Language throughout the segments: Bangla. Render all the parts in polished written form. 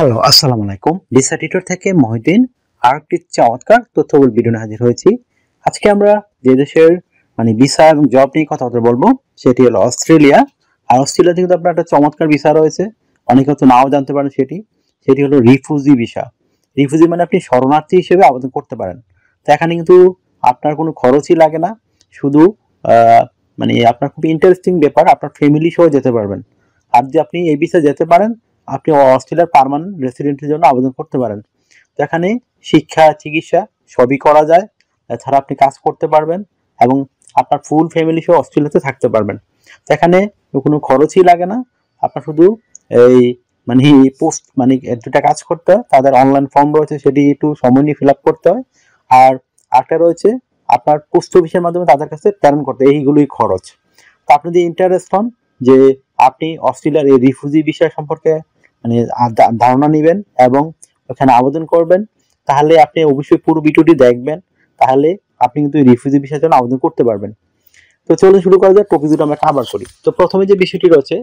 হ্যালো, আসসালামু আলাইকুম। ভিসা টিউটর থেকে মহিউদ্দিন আরেকটি চমৎকার তথ্যবহুল ভিডিও নিয়ে হাজির হয়েছি। আজকে আমরা যে দেশের ভিসা এবং জব নিয়ে কথা বলবো সেটি হলো অস্ট্রেলিয়া। আর অস্ট্রেলিয়াতে কিন্তু আপনার একটা চমৎকার ভিসা রয়েছে, অনেকে হয়তো নাও জানতে পারেন। সেটি হলো রিফিউজি ভিসা। রিফিউজি মানে আপনি শরণার্থী হিসেবে আবেদন করতে পারেন। তো এখানে কিন্তু আপনার কোনো খরচই লাগে না, শুধু আপনার খুব ইন্টারেস্টিং ব্যাপার, আপনার ফ্যামিলি সহ যেতে পারবেন। আর যদি আপনি এই ভিসা যেতে পারেন, আপনি অস্ট্রেলিয়ার পার্মানেন্ট রেসিডেন্টের জন্য আবেদন করতে পারেন। তো এখানে শিক্ষা, চিকিৎসা সবই করা যায়। এছাড়া আপনি কাজ করতে পারবেন এবং আপনার ফুল ফ্যামিলি সহ অস্ট্রেলিয়াতে থাকতে পারবেন। তো এখানে কোনো খরচই লাগে না। আপনার শুধু এই মানে পোস্ট দুটা কাজ করতে হয়। তাদের অনলাইন ফর্ম রয়েছে, সেটি একটু সময় নিয়ে ফিল আপ করতে হয়। আর একটা রয়েছে আপনার পোস্ট অফিসের মাধ্যমে তাদের কাছে প্রেরণ করতে, এইগুলোই খরচ। তো আপনি যদি ইন্টারেস্ট হন যে আপনি অস্ট্রেলিয়ার এই রিফিউজি বিষয় সম্পর্কে ধারণা নেবেন এবং ওখানে আবেদন করবেন, তাহলে আপনি অবশ্যই পুরো ভিডিওটি দেখবেন। তাহলে আপনি কিন্তু রিফিউজি বিষয়ের জন্য আবেদন করতে পারবেন। তো চলুন শুরু করা যাক, টপিক দুটো আমরা কভার করি। তো প্রথমে যে বিষয়টি রয়েছে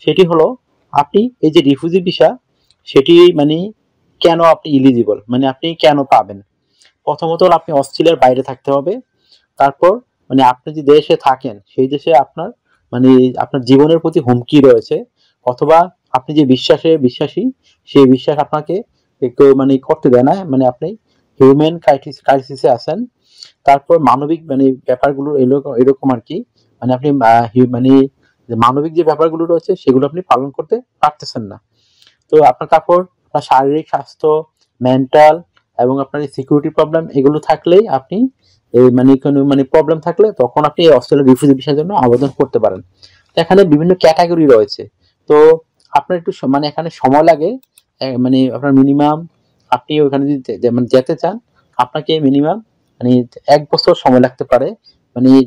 সেটি হলো, আপনি এই যে রিফিউজি ভিসা, সেটি কেন আপনি ইলিজিবল, আপনি কেন পাবেন। প্রথমত হলো আপনি অস্ট্রেলিয়ার বাইরে থাকতে হবে। তারপর আপনি যে দেশে থাকেন সেই দেশে আপনার মানে আপনার জীবনের প্রতি হুমকি রয়েছে, অথবা আপনি যে বিশ্বাসী সেই বিশ্বাস আপনাকে একটু করতে দেয় না, আপনি হিউম্যান ক্রাইসিসে আছেন। তারপর মানবিক ব্যাপারগুলো এরকম আর কি, আপনি মানবিক যে ব্যাপারগুলো রয়েছে সেগুলো আপনি পালন করতে পারতেছেন না। তো তারপর আপনার শারীরিক স্বাস্থ্য, মেন্টাল এবং আপনার সিকিউরিটি প্রবলেম, এগুলো থাকলেই আপনি কোনো প্রবলেম থাকলে তখন আপনি অস্ট্রেলিয়া রিফিউজি ভিসার জন্য আবেদন করতে পারেন। এখানে বিভিন্ন ক্যাটাগরি রয়েছে। তো আপনার একটু এখানে সময় লাগে। আপনার মিনিমাম, আপনি ওখানে যদি যেতে চান, আপনাকে মিনিমাম 1 বছর সময় লাগতে পারে,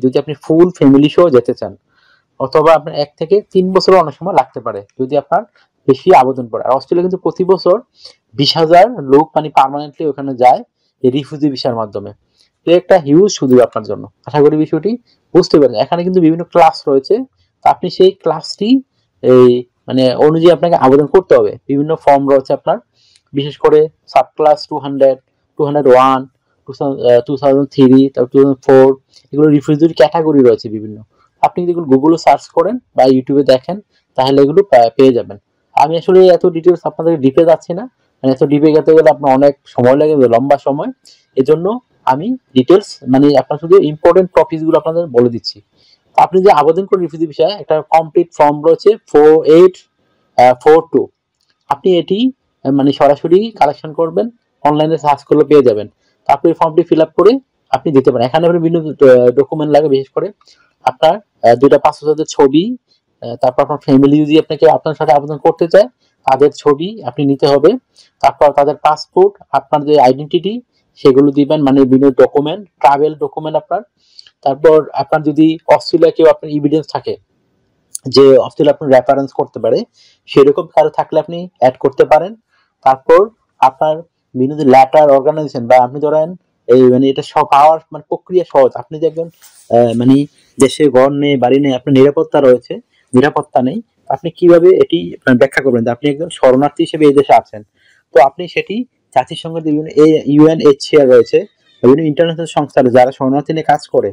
যদি আপনি ফুল ফ্যামিলি সহ যেতে চান। অথবা আপনার 1 থেকে 3 বছর অনেক সময় লাগতে পারে যদি আপনার বেশি আবেদন পড়ে। আর অস্ট্রেলিয়া কিন্তু প্রতি বছর 20,000 লোক পার্মানেন্টলি ওখানে যায় এই রিফিউজি ভিসার মাধ্যমে। তো একটা হিউজ সুযোগ আপনার জন্য। আশা করি বিষয়টি বুঝতে পারেন। এখানে কিন্তু বিভিন্ন ক্লাস রয়েছে, তো আপনি সেই ক্লাসটি এই অনুযায়ী আপনাকে আবেদন করতে হবে। বিভিন্ন ফর্ম রয়েছে আপনার, বিশেষ করে সাব ক্লাস 200, 201, 2003, তারপর 2004, এগুলো রিফিউজির ক্যাটাগরি রয়েছে বিভিন্ন। আপনি যদি গুগলে সার্চ করেন বা ইউটিউবে দেখেন, তাহলে এগুলো পেয়ে যাবেন। আমি আসলে এত ডিটেলস আপনাদের ডিপে যাচ্ছি না, এত ডিপে যেতে গেলে আপনার অনেক সময় লাগে, লম্বা সময়। এজন্য আমি ডিটেলস আপনার শুধু ইম্পর্টেন্ট টপিকস গুলো আপনাদের বলে দিচ্ছি। আপনি যে আবেদন করেন রিফিউজি বিষয়ে, একটা কমপ্লিট ফর্ম রয়েছে 4842। আপনি এটি সরাসরি কালেকশন করবেন, অনলাইনে সার্চ করলে পেয়ে যাবেন। তারপর এই ফর্মটি ফিল আপ করে আপনি দিতে পারেন। এখানে বিভিন্ন ডকুমেন্ট লাগে, বিশেষ করে আপনার 2টা পাসপোর্টের ছবি, তারপর আপনার ফ্যামিলি যদি আপনাকে আপনার সাথে আবেদন করতে চায় তাদের ছবি আপনি নিতে হবে। তারপর তাদের পাসপোর্ট, আপনার যে আইডেন্টিটি সেগুলো দিবেন, বিভিন্ন ডকুমেন্ট, ট্রাভেল ডকুমেন্ট আপনার। তারপর আপনার যদি অস্ট্রেলিয়া কেউ আপনার এভিডেন্স থাকে যে অস্ট্রেলিয়া আপনার রেফারেন্স করতে পারে, সেরকম কারো থাকলে আপনি অ্যাড করতে পারেন। তারপর আপনার বিভিন্ন লেটার অর্গানাইজেশন, বা আপনি ধরেন এই এটা সব পাওয়ার প্রক্রিয়া সহজ। আপনি যে একজন দেশে ঘর নেই, বাড়ি নেই, আপনার নিরাপত্তা নেই, আপনি কিভাবে এটি ব্যাখ্যা করবেন যে আপনি একজন শরণার্থী হিসেবে এই দেশে আছেন। তো আপনি সেটি জাতিসংঘের বিভিন্ন UNHCR রয়েছে, বিভিন্ন ইন্টারন্যাশনাল সংস্থা যারা শরণার্থী নিয়ে কাজ করে,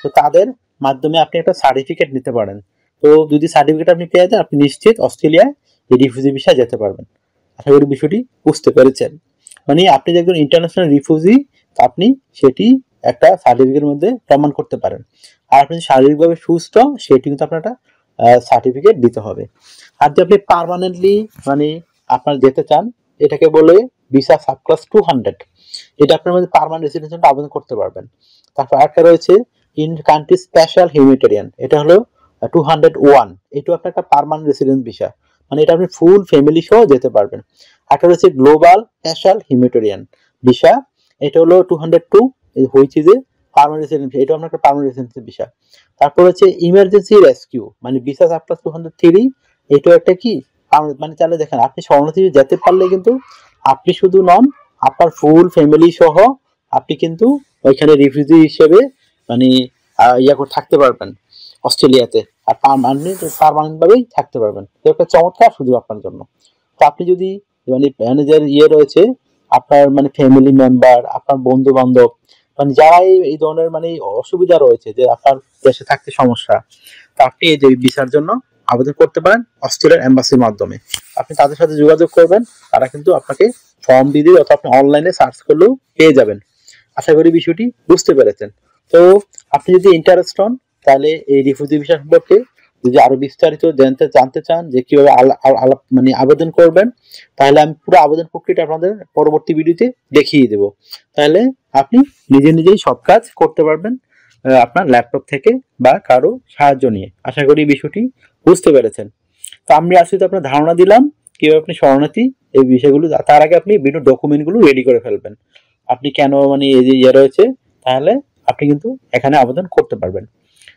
তো তাদের মাধ্যমে আপনি একটা সার্টিফিকেট নিতে পারেন। তো যদি সার্টিফিকেট আপনি পেয়ে যান, আপনি নিশ্চিত অস্ট্রেলিয়ায় এই রিফিউজি ভিসা যেতে পারবেন। আশা করি বিষয়টি বুঝতে পেরেছেন। আপনি যে একজন ইন্টারন্যাশনাল রিফিউজি, আপনি সেটি একটা সার্টিফিকেটের মধ্যে প্রমাণ করতে পারেন। আর আপনি শারীরিকভাবে সুস্থ, সেটি কিন্তু আপনার একটা সার্টিফিকেট দিতে হবে। আর যদি আপনি পার্মানেন্টলি আপনার যেতে চান, এটাকে বলে ভিসা সাব ক্লাস 200। এটা আপনার মধ্যে পার্মানেন্ট রেসিডেন্সির জন্য আবেদন করতে পারবেন। তারপর আরেকটা রয়েছে ইন কান্ট্রি স্পেশাল হিউম্যানিটেরিয়ান, এটা হলো 201। এটাও আপনার একটা পার্মানেন্ট রেসিডেন্স ভিসা, এটা আপনি ফুল ফ্যামিলি সহ যেতে পারবেন। একটা রয়েছে গ্লোবাল স্পেশাল হিউম্যানিটেরিয়ান ভিসা, এটা হলো 202, হয়েছে যে পার্মানেন্ট রেসিডেন্স, এটা আপনার একটা পার্মানেন্ট রেসিডেন্স ভিসা। তারপর হচ্ছে emergency rescue, visa sub class 203, এটাও একটা কি চাইলে দেখেন, আপনি শরণার্থী যেতে পারলে কিন্তু আপনি শুধু নন, আপনার ফুল ফ্যামিলি সহ আপনি কিন্তু ওইখানে রিফিউজি হিসেবে থাকতে পারবেন অস্ট্রেলিয়াতে। আর পার্মানেন্ট ভাবেই থাকতে পারবেন। তো একটা চমৎকার সুযোগ আপনার জন্য। তো আপনি যদি মানে ম্যানেজার রয়েছে, আপনার মানে ফ্যামিলি মেম্বার, আপনার বন্ধু বান্ধব, মানে যারা এই ধরনের মানে অসুবিধা রয়েছে, যে আপনার দেশে থাকতে সমস্যা, তো আপনি এই যে ভিসার জন্য আবেদন করতে পারেন অস্ট্রেলিয়ার এম্বাসির মাধ্যমে। আপনি তাদের সাথে যোগাযোগ করবেন, তারা কিন্তু আপনাকে ফর্ম দিয়ে দিবে, অথবা আপনি অনলাইনে সার্চ করলেও পেয়ে যাবেন। আশা করি বিষয়টি বুঝতে পেরেছেন। তো আপনি যদি ইন্টারেস্ট হন, তাহলে এই রিফিউজি ভিসা সম্পর্কে যদি আরো বিস্তারিত জানতে চান যে কিভাবে মানে আবেদন করবেন, তাহলে আমি পুরো আবেদন প্রক্রিয়াটা আপনাদের পরবর্তী ভিডিওতে দেখিয়ে দেব। তাহলে আপনি নিজেই সব কাজ করতে পারবেন আপনার ল্যাপটপ থেকে বা কারো সাহায্য নিয়ে। আশা করি বিষয়টি বুঝতে পেরেছেন। তো আমি আসলে আপনার ধারণা দিলাম কিভাবে আপনি শরণার্থী এই বিষয়গুলো, তার আগে আপনি বিভিন্ন ডকুমেন্টগুলো রেডি করে ফেলবেন। আপনি কেন মানে এই যে রয়েছে, তাহলে আপনি কিন্তু এখানে আবেদন করতে পারবেন।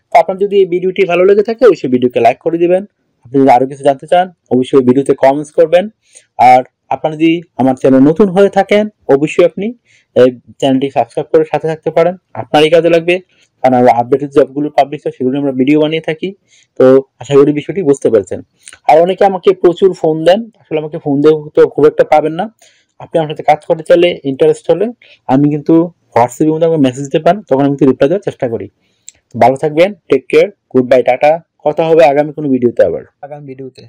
তো আপনার যদি এই ভিডিওটি ভালো লেগে থাকে, অবশ্যই ভিডিওকে লাইক করে দিবেন। আপনি যদি আরো কিছু জানতে চান, অবশ্যই ভিডিওতে কমেন্টস করবেন। আর আপনারা যদি আমার চ্যানেল নতুন হয়ে থাকেন, অবশ্যই আপনি এই চ্যানেলটি সাবস্ক্রাইব করে সাথে থাকতে পারেন। আপনারই কাজে লাগবে, কারণ আমরা আপডেটেড জবগুলো পাবলিশ হয় সেগুলো আমরা ভিডিও বানিয়ে থাকি। তো আশা করি বিষয়টি বুঝতে পেরেছেন। আর অনেকে আমাকে প্রচুর ফোন দেন, আসলে আমাকে ফোন দিয়ে তো খুব একটা পাবেন না। আপনি আমার সাথে কাজ করতে চাইলে, ইন্টারেস্ট হলে, আমি কিন্তু হোয়াটসঅ্যাপের মধ্যে আমাকে মেসেজ দিতে পারেন, তখন আমি রিপ্লাই দেওয়ার চেষ্টা করি। ভালো থাকবেন, take care, good bye, tata. কথা হবে আগামী কোনো ভিডিওতে, আবার আগামী ভিডিওতে।